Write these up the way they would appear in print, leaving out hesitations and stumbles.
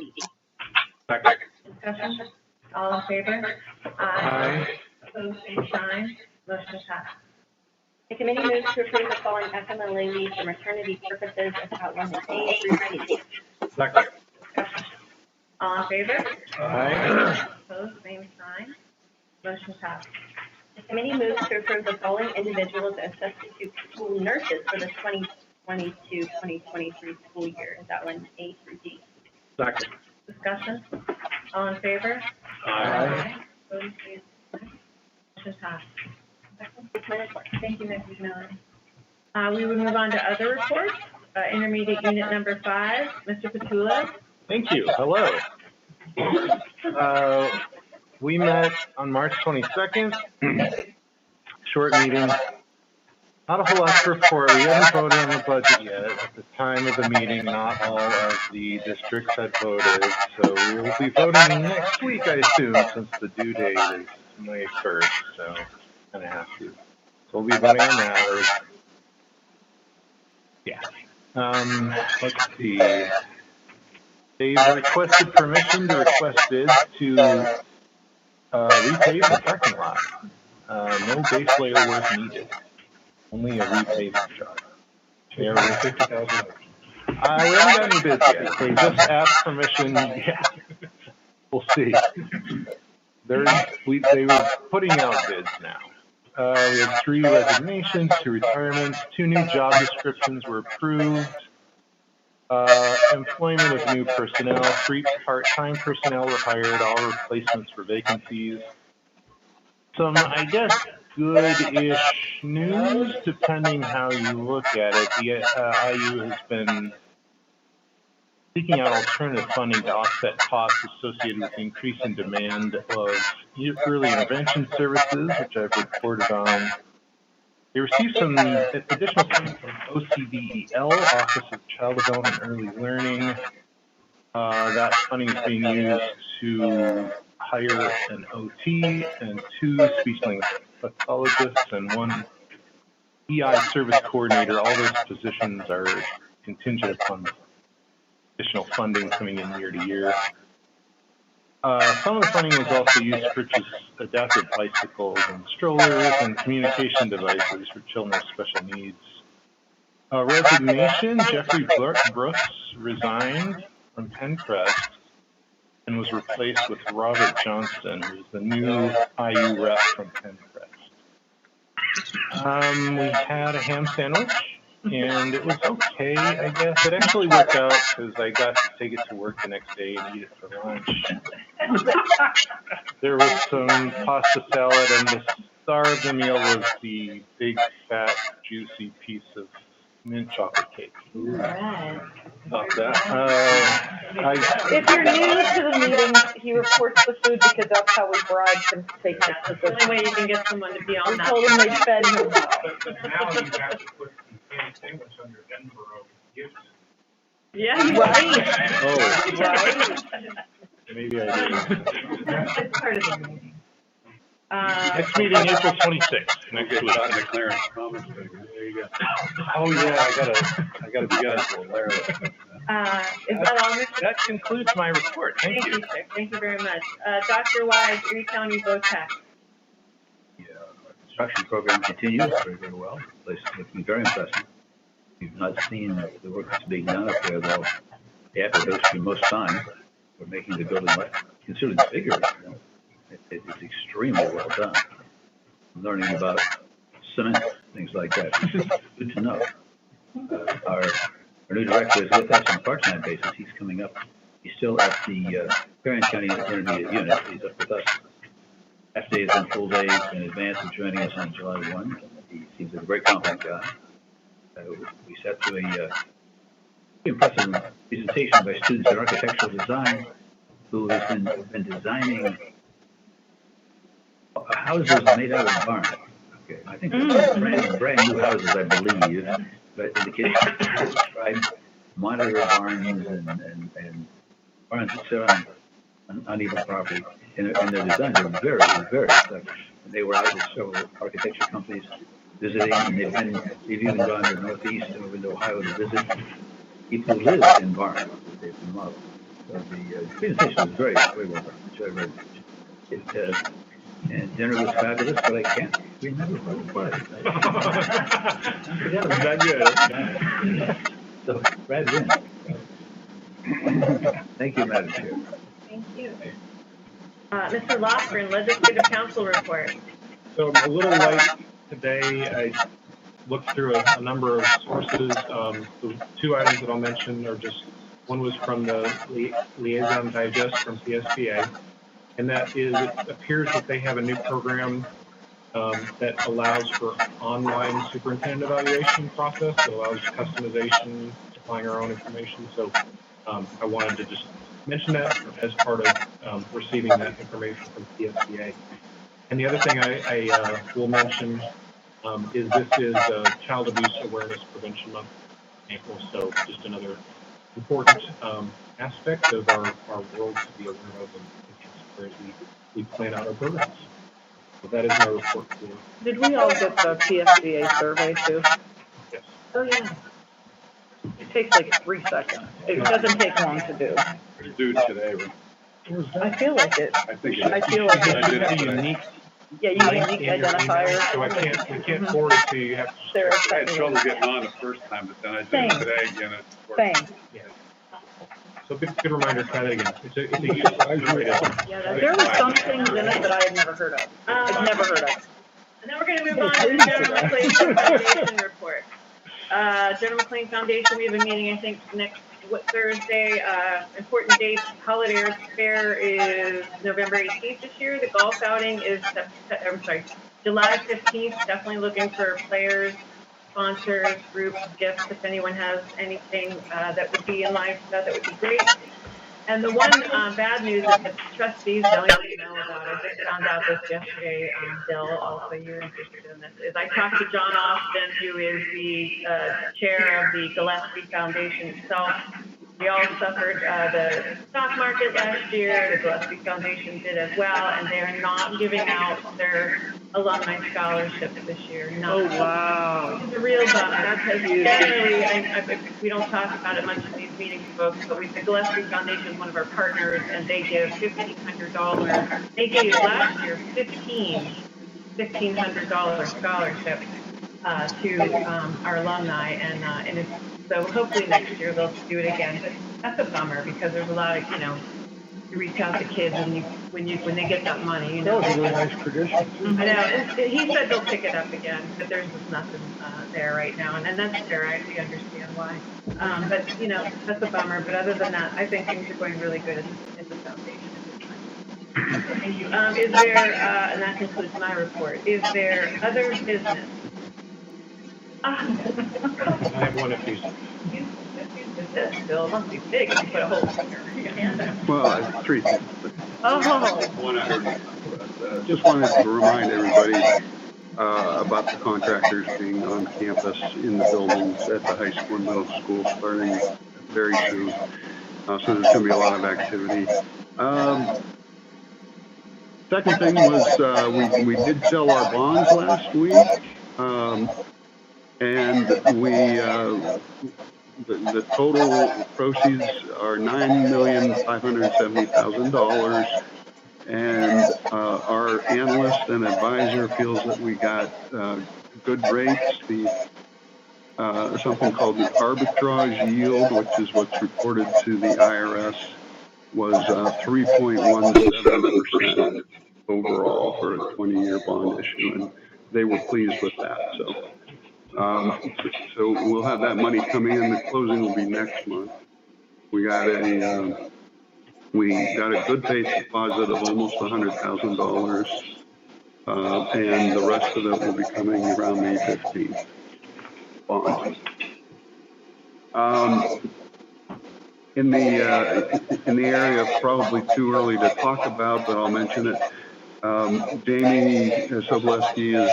D. Second. Discussion? All in favor? Aye. Opposed, same sign. Motion passed. The committee moves to approve the following FMLA leave for maternity purposes as outlined in A through C. Second. Discussion? All in favor? Aye. Opposed, same sign. Motion passed. The committee moves to approve the following individuals as substitute school nurses for the 2022-2023 school year as outlined in A through D. Second. Discussion? All in favor? Aye. Opposed, same sign. Motion passed. 6 minutes left. Thank you, Mrs. Miller. We will move on to other reports. Intermediate unit number 5, Mr. Petula. Thank you. Hello. We met on March 22nd. Short meeting. Not a whole lot to report. We haven't voted on the budget yet. At the time of the meeting, not all of the districts had voted. So we will be voting next week, I assume, since the due date is May 1st. So kind of have to. So we'll be voting on that. Let's see. They've requested permission to request bids to repave the parking lot. No base layer work needed. Only a repaving job. They already $50,000. We haven't got any bids yet. They just asked permission. Yeah, we'll see. They were putting out bids now. We had 3 resignations, 2 retirements, 2 new job descriptions were approved. Employment of new personnel, 3 part-time personnel were hired, all replacements for vacancies. Some, I guess, good-ish news, depending how you look at it. The IU has been seeking out alternative funding to offset costs associated with the increase in demand of early intervention services, which I've reported on. They received some additional funding from OCDEL, Office of Child Development and Early Learning. That funding is being used to hire an OT and 2 speech language pathologists and 1 EI service coordinator. All those positions are contingent upon additional funding coming in year to year. Some of the funding was also used to purchase adapted bicycles and strollers and communication devices for children with special needs. Resignation, Jeffrey Brooks resigned from Pencrest and was replaced with Robert Johnston, who's the new IU rep from Pencrest. We had a ham sandwich, and it was okay, I guess. It actually worked out because I got to take it to work the next day and eat it for lunch. There was some pasta salad, and the star of the meal was the big, fat, juicy piece of mint chocolate cake. Right. About that. If you're new to the meeting, he reports the food because that's how we bribe him to take his The position. only way you can get someone to be on We that. told him they fed him. But now you have to put ham sandwich on your Edinburgh gifts. Yeah. Right. Oh, Right. maybe I did. It's part of the meeting. Next meeting, April 26th, next week. McLaren comments. There you go. Oh, yeah, I gotta be honest. Is that all, Mr.? That concludes my report. Thank you. Sir. Thank you very much. Dr. Wise, Erie County VOTAC. The construction program continues very well. The place is looking very impressive. We've not seen the work that's being done up there, though. After it goes through most time, we're making the building considerably bigger. You know. It's extremely well done. I'm learning about cement, things like that. Good to know. Our new director is with us on a part-time basis. He's coming up. He's still at the Parent County Intermediate Unit. He's up with us. Half days and full days in advance of joining us on July 1. He seems like a very competent guy. We sat through a impressive presentation by students in architectural design who has been designing houses made out of barn. Okay, I think they're brand new houses, I believe. But in the case described monitor barns and barns that sit on uneven property, and their designs are very, very clever. They were out with several architecture companies visiting, and they've even gone to the Northeast and over to Ohio to visit people who live in barns. They've been modeled. the presentation was very well done. Very, very good. And dinner was fabulous, but I can't remember what it was. I forgot it was that good. So, Brad wins. Thank you, Madam Chair. Thank you. Mr. Lofgren, Legislative Council report. So I'm a little light today. I looked through a number of sources. The two items that I'll mention are just, one was from the Liaison Digest from PSBA, and that is, it appears that they have a new program that allows for online superintendent evaluation process that allows customization, supplying our own information. So I wanted to just mention that as part of receiving that information from PSBA. And the other thing I will mention is this is Child Abuse Awareness Prevention Month in April, so just another important aspect of our world to be aware of and as we plan out our programs. So that is my report for you. Did we all get the PSBA survey too? Yes. Oh, yeah. It takes like 3 seconds. It doesn't take long to do. It's due today, but I feel like it. I think I feel like I did it's it today. Unique yeah, you link unique in your email, identifier. so we can't forward it to you. You have to There I had trouble getting on the first time, but then I did it today again. It worked. Same. yeah. So good reminder, try that again. It's a useful survey. Yeah, There were some things in it that I had never heard of. I've never heard of. And then we're going to move on to the General McLane Foundation report. General McLane Foundation, we have a meeting, I think, next Thursday. Important dates, holiday fair is November 18th this year. The golf outing is, July 15th. Definitely looking for players, sponsors, groups, gifts. If anyone has anything that would be in line for that, that would be great. And the one bad news is that trustees don't even know about it. I just found out this yesterday. Bill, also you're interested in this, is I talked to John Austin, who is the chair of the Gillespie Foundation itself. We all suffered the stock market last year. The Gillespie Foundation did as well, and they are not giving out their alumni scholarships this year. No. Oh, wow. It's a real bummer because generally, we don't talk about it much in these meetings, folks, but the Gillespie Foundation is one of our partners, and they give $1,500. They gave last year $1,500 scholarship to our alumni, and it's, so hopefully next year they'll do it again. But that's a bummer because there's a lot of, you reach out to kids and when they get that money, That was a really nice tradition. I know. And he said they'll pick it up again, but there's just nothing there right now, and that's fair. We understand why. But that's a bummer. But other than that, I think things are going really good at the foundation. Thank you. Is there, and that concludes my report. Is there other business? I have one if you. This bill must be big. You put a whole hand up. Well, 3 things. Oh. One I heard. Just wanted to remind everybody about the contractors being on campus in the buildings at the high school and middle school starting very soon. So there's going to be a lot of activity. Second thing was we did sell our bonds last week, and the total proceeds are $9,570,000, and our analyst and advisor feels that we got good rates. Something called the arbitrage yield, which is what's reported to the IRS, was 3.17% overall for a 20-year bond issue, and they were pleased with that. So we'll have that money coming in. The closing will be next month. We got a good faith deposit of almost $100,000, and the rest of it will be coming around May 15th. Bond. In the area of probably too early to talk about, but I'll mention it. Jamie Sobolewski is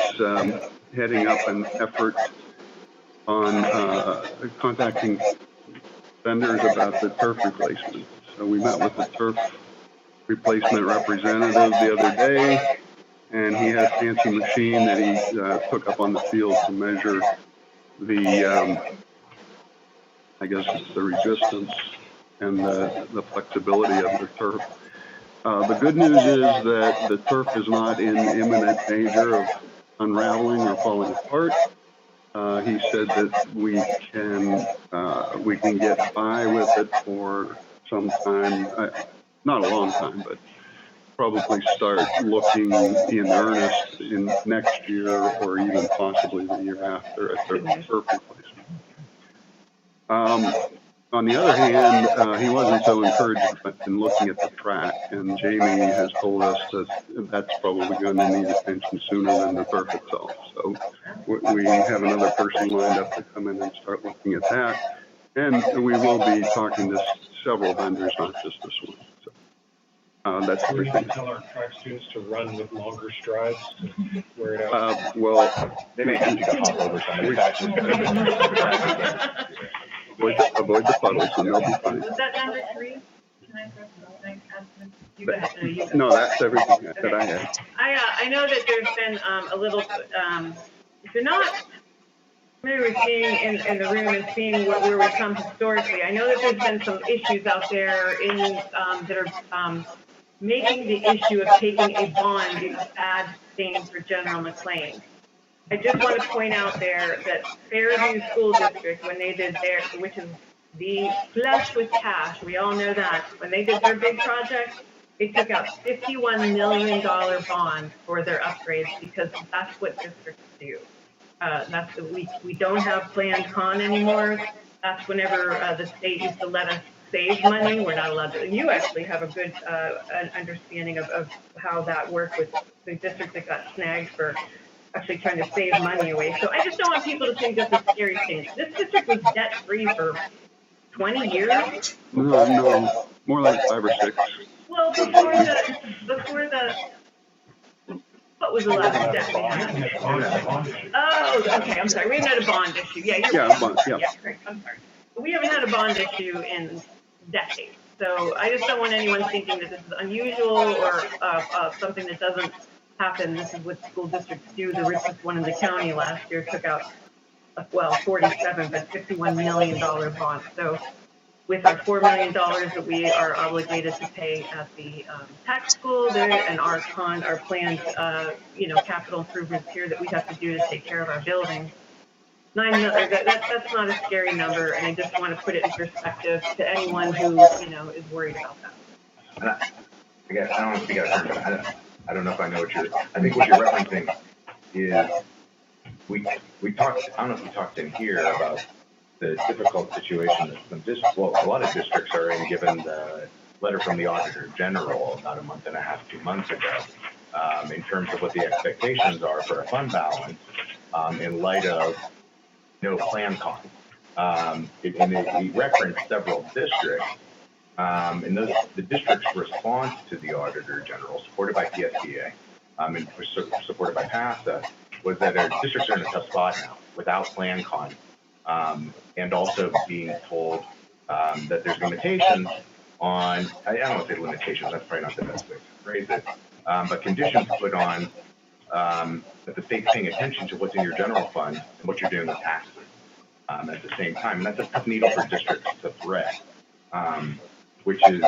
heading up an effort on contacting vendors about the turf replacement. So we met with the turf replacement representative the other day, and he has a fancy machine that he took up on the field to measure the, I guess it's the resistance and the flexibility of the turf. The good news is that the turf is not in imminent danger of unraveling or falling apart. He said that we can get by with it for some time, not a long time, but probably start looking in earnest in next year or even possibly the year after at the turf replacement. On the other hand, he wasn't so encouraged in looking at the track, and Jamie has told us that that's probably going to need attention sooner than the turf itself. So we have another person lined up to come in and start looking at that, and we will be talking to several vendors, not just this one. So that's We everything. tell our track students to run with longer strides to wear it out. Well, They may have to hop over somebody faster. avoid the puddles and they'll be fine. Was that number 3? Can I add some? You go ahead. No, you go. No, that's everything that I had. I know that there's been a little, if you're not familiar with being in the room and seeing where we come historically, I know that there's been some issues out there that are making the issue of taking a bond a bad thing for General McLane. I just want to point out there that Fairview School District, when they did their, which is the flush with cash, we all know that, when they did their big project, they took out $51 million bond for their upgrades because that's what districts do. We don't have planned con anymore. That's whenever the state used to let us save money. We're not allowed to. You actually have a good understanding of how that worked with the districts that got snagged for actually trying to save money away. So I just don't want people to think that's a scary thing. This district was debt-free for 20 years. No, more like 5 or 6. Well, before the, what was the last debt we had? Oh, okay, I'm sorry. We haven't had a bond issue. Yeah, you're right. Bond, yeah. Yeah, great. I'm sorry. We haven't had a bond issue in decades. So I just don't want anyone thinking that this is unusual or something that doesn't happen. This is what school districts do. The richest one in the county last year took out, 47, but $51 million bond. So with our $4 million that we are obligated to pay at the tax school there and our planned, capital improvements here that we have to do to take care of our buildings, that's not a scary number, and I just want to put it in perspective to anyone who, is worried about that. And I guess I don't want to speak out of turn, but I don't know if I know I think what you're referencing is we talked, I don't know if we talked in here about the difficult situation that some districts, well, a lot of districts are in, given the letter from the Auditor General about a month and a half, 2 months ago, in terms of what the expectations are for a fund balance in light of no plan con. And we referenced several districts, and the district's response to the Auditor General, supported by PSBA and supported by PASA, was that our districts are in a tough spot now without plan con, and also being told that there's limitations on, I don't want to say limitations, that's probably not the best way to phrase it, but conditions put on that the state's paying attention to what's in your general fund and what you're doing with taxes at the same time. And that's a tough needle for districts to thread, which is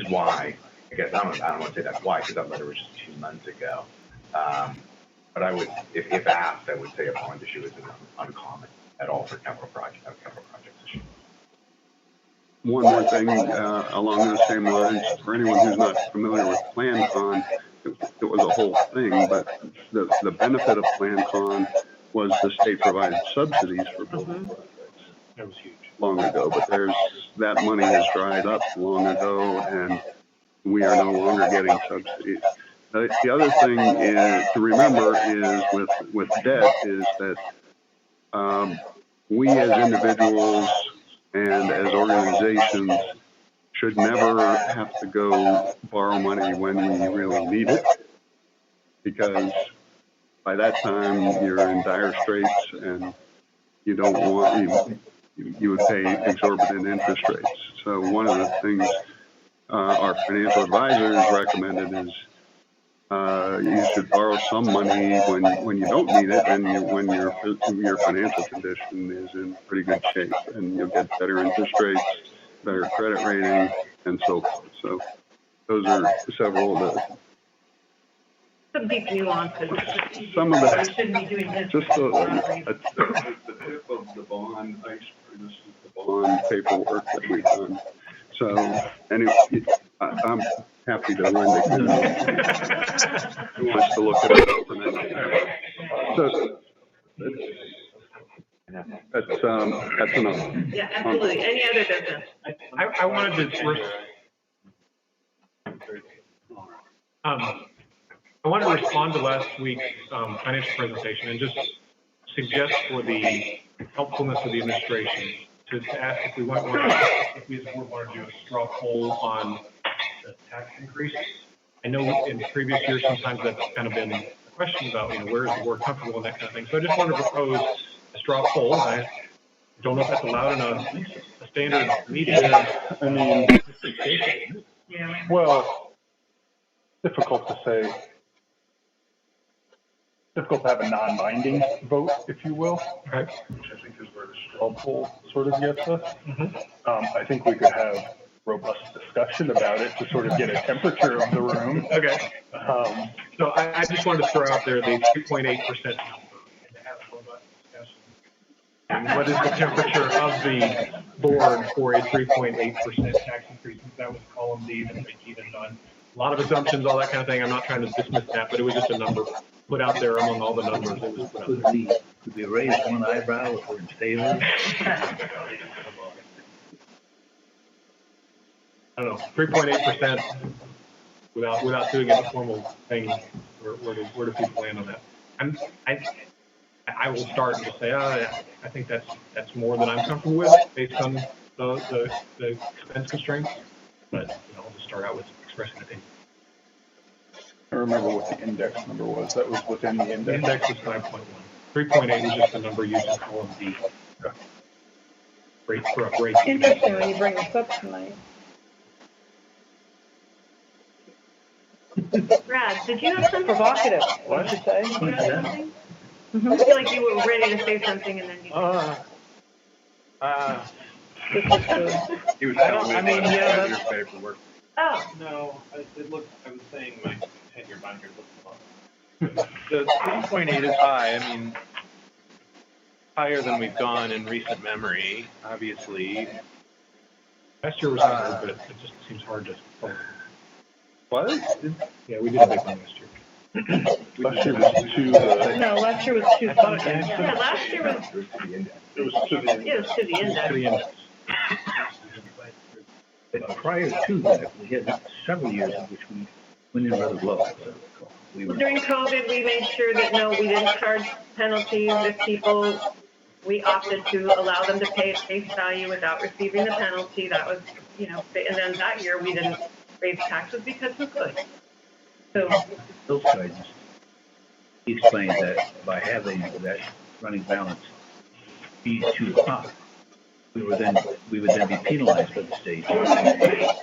why, I guess, I don't want to say that's why, because that letter was just 2 months ago. But I would, if asked, I would say a bond issue isn't uncommon at all for capital projects issue. One more thing along those same lines, for anyone who's not familiar with Plan Con, it was a whole thing, but the benefit of Plan Con was the state provided subsidies for building projects. That was huge. Long ago, but that money has dried up long ago, and we are no longer getting subsidies. The other thing to remember is with debt is that we as individuals and as organizations should never have to go borrow money when we really need it, because by that time you're in dire straits and you don't want, you would pay exorbitant interest rates. So one of the things our financial advisors recommended is you should borrow some money when you don't need it and when your financial condition is in pretty good shape, and you'll get better interest rates, better credit rating, and so forth. So those are several of the, Some deep nuances. some of the, We shouldn't be doing this. just the tip of the bond iceberg. This is the bond paperwork that we've done. So anyway, I'm happy to lend it. Who wants to look it up for next? So that's enough. Yeah, absolutely. Any other business? I wanted to respond to last week's financial presentation and just suggest for the helpfulness of the administration to ask if we if we as a board want to do a straw poll on the tax increase. I know in previous years sometimes that's kind of been a question about, where is the board comfortable and that kind of thing. So I just wanted to propose a straw poll. I don't know if that's allowed in a standard meeting. I mean, Yeah. well, difficult to say. Difficult to have a non-binding vote, if you will. Right. Which I think is where the straw poll sort of gets us. I think we could have robust discussion about it to sort of get a temperature of the room. Okay. So I just wanted to throw out there the 3.8% number. And what is the temperature of the board for a 3.8% tax increase? Since that was column D that Keith had done. A lot of assumptions, all that kind of thing. I'm not trying to dismiss that, but it was just a number put out there among all the numbers that was put out there. Could we raise one eyebrow if we're in favor? I don't know, 3.8% without doing a formal thing. Where do people land on that? I will start and just say, I think that's more than I'm comfortable with based on the expense constraints. But I'll just start out with expressing opinion. I remember what the index number was. That was within the The index. index is 5.1. 3.8 is just the number used in column D. Rate for a rate. Interesting when you bring this up tonight. Brad, did you have something? Provocative, what did you say? Did you have something? I feel like you were ready to say something and then you. This is good. He was I don't- telling I me mean, about yeah, the five-year paperwork. Oh, No, I was saying my 10-year binder looks long. The 3.8 is high. I mean, higher than we've gone in recent memory, obviously. Last year was hard, but it just seems hard to. What? Yeah, we did a big one last year. Last year was two. No, last year was two I thought something. it yeah, last year was, It was to the. it was to the To the index. index. But prior to that, we had several years in which we went in rather low. We were, During COVID, we made sure that, no, we didn't charge penalties if people, we opted to allow them to pay at face value without receiving the penalty. That was, and then that year, we didn't raise taxes because we could. So, those guidance, he explained that by having that running balance be too high, we would then be penalized by the state for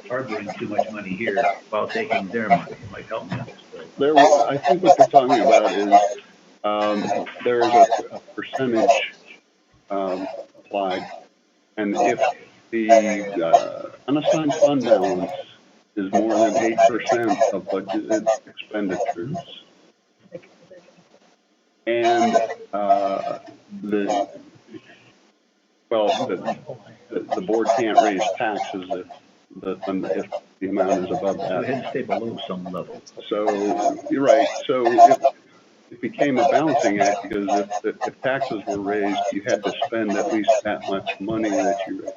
harboring too much money here while taking their money. It might help me on this. But I think what you're talking about is, there is a percentage, applied. And if the, unassigned fund balance is more than 8% of budgeted expenditures, and, the board can't raise taxes if the amount is above we had that. to stay below some level. So, you're right, so if it became a balancing act, because if taxes were raised, you had to spend at least that much money that you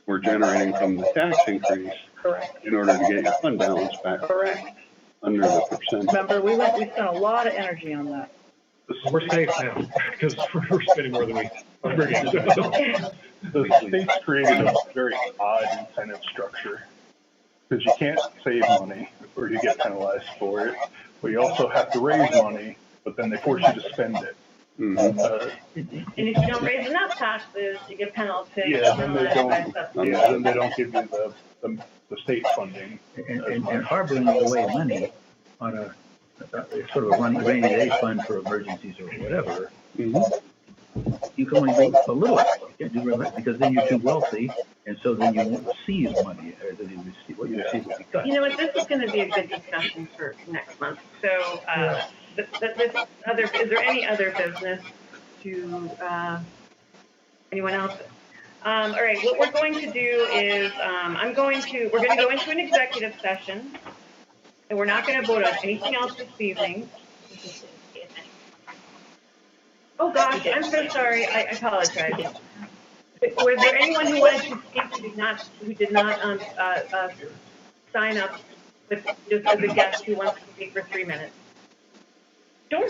were generating from the tax increase Correct, in order to get your fund balance back correct. under the percent. Remember, we spent a lot of energy on that. We're safe now because we're spending more than we bring in. The state's created a very odd incentive structure. Because you can't save money or you get penalized for it, but you also have to raise money, but then they force you to spend it. Mhm. and if you don't raise enough taxes, you get penalties. Yeah, then they penalized by don't, subsidies. yeah, then they don't give you the state funding. And harboring away money on a sort of a rainy day fund for emergencies or whatever, Mhm. you can only do a little extra. You can't do very much because then you're too wealthy, and so then you won't receive money, or then you receive, what you receive will be cut. You know what, this is gonna be a good discussion for next month. So, is there any other business to, anyone else? All right, what we're going to do is, we're gonna go into an executive session, and we're not gonna vote on anything else this evening. Oh, gosh, I'm so sorry, I apologize. Was there anyone who wanted to speak who did not sign up, but just as a guest who wants to speak for 3 minutes? Sure.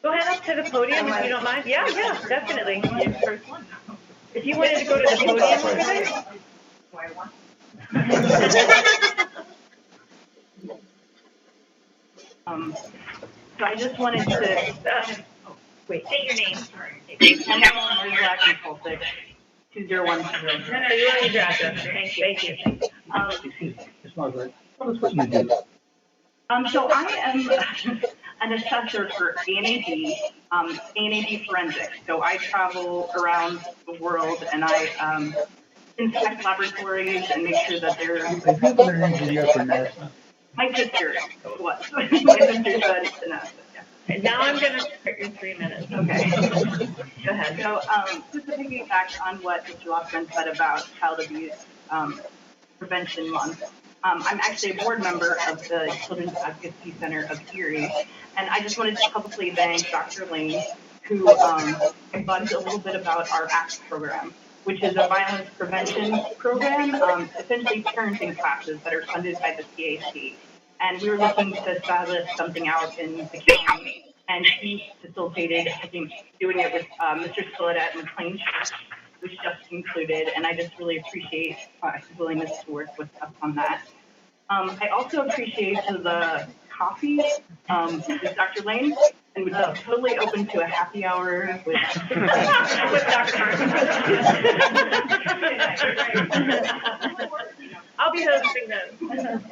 Go ahead up to the podium if you don't mind. Yeah, definitely. If you wanted to go to the podium over there. So I just wanted to, Wait. state your name. I'm Ellen Rizak, Colsick, 2010. No, you want your address. Thank you. Excuse me, Ms. Margaret, tell us what you do. So I am an assessor for A&AD Forensics. So I travel around the world and I inspect laboratories and make sure that they're. Have you been an engineer for NASA? My sister was. My sister said it's NASA. And now I'm gonna start your 3 minutes. Okay. Go ahead. So just to piggyback on what Mr. Lofgren said about Child Abuse Prevention Month. I'm actually a board member of the Children's Advocacy Center of Erie, and I just wanted to publicly thank Dr. Lane, who bugged a little bit about our ACT program, which is a violence prevention program, essentially parenting classes that are funded by the CAC. And we were looking to establish something out in the county, and he facilitated, I think, doing it with Mr. Spillett at McLane School, which just concluded, and I just really appreciate his willingness to work with us on that. I also appreciate the coffee with Dr. Lane, and would be totally open to a happy hour with Dr. Martin. I'll be hosting them.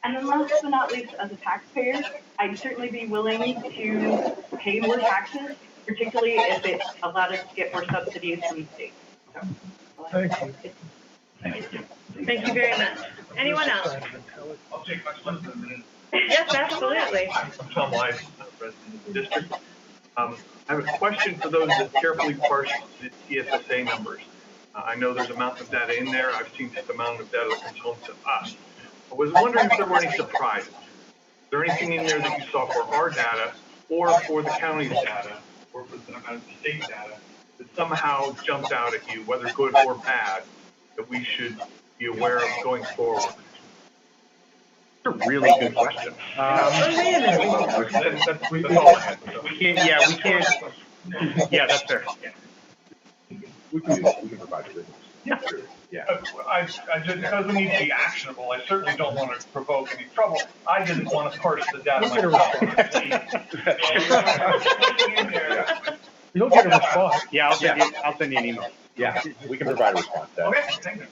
And then last but not least, as a taxpayer, I'd certainly be willing to pay more taxes, particularly if it allowed us to get more subsidies from the state. So, Thank you. Thank you. Thank you very much. Anyone else? I'll take my question in a minute. Yes, absolutely. I'm Tom Wise, resident of the district. I have a question for those that carefully parse the TSSA numbers. I know there's a mountain of data in there. I've seen just a mountain of data that comes home to us. I was wondering if there were any surprises. Is there anything in there that you saw for our data or for the county's data or for the state data that somehow jumped out at you, whether good or bad, that we should be aware of going forward? That's a really good question. That's all I had. We can't, yeah, that's fair. We can provide it. Yeah. I just, because we need to be actionable, I certainly don't want to provoke any trouble. I didn't want to parse the data myself. You don't get a response. Yeah, I'll send you an email. Yeah, we can provide a response to that. Okay, thank you.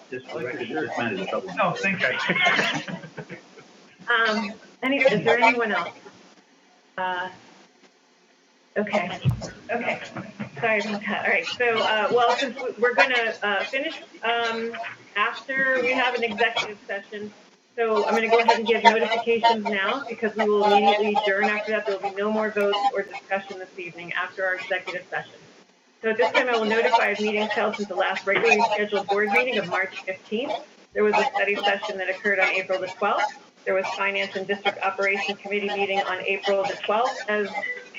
Just for the record, this man is a trouble. No, thank you. Is there anyone else? Okay. Sorry about that. All right. So, since we're going to finish after we have an executive session, so I'm going to go ahead and give notifications now because we will immediately adjourn after that. There will be no more votes or discussion this evening after our executive session. So at this time, I will notify of meetings held since the last regularly scheduled board meeting of March 15th. There was a study session that occurred on April the 12th. There was Finance and District Operations Committee meeting on April the 12th, as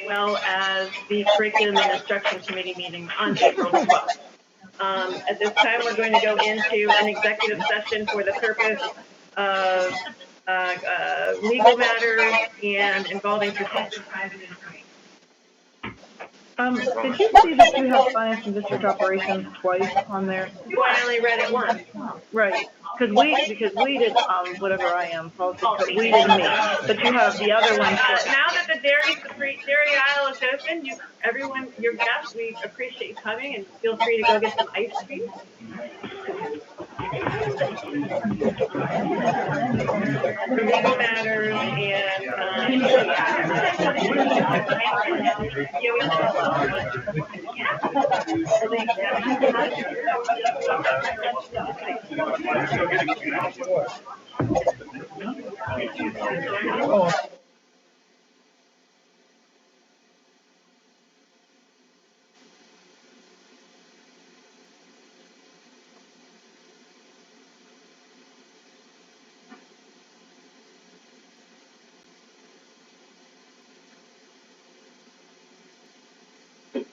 well as the Curriculum and Instruction Committee meeting on April the 12th. At this time, we're going to go into an executive session for the purpose of legal matters and involving protected private information. Did you see that you have Finance and District Operations twice on there? Well, I only read it once. Right, because we did, whatever I am, politics, but we didn't meet. But you have the other one twice. Now that the dairy aisle is open, everyone, your guests, we appreciate you coming and feel free to go get some ice cream. legal matters and, Oh,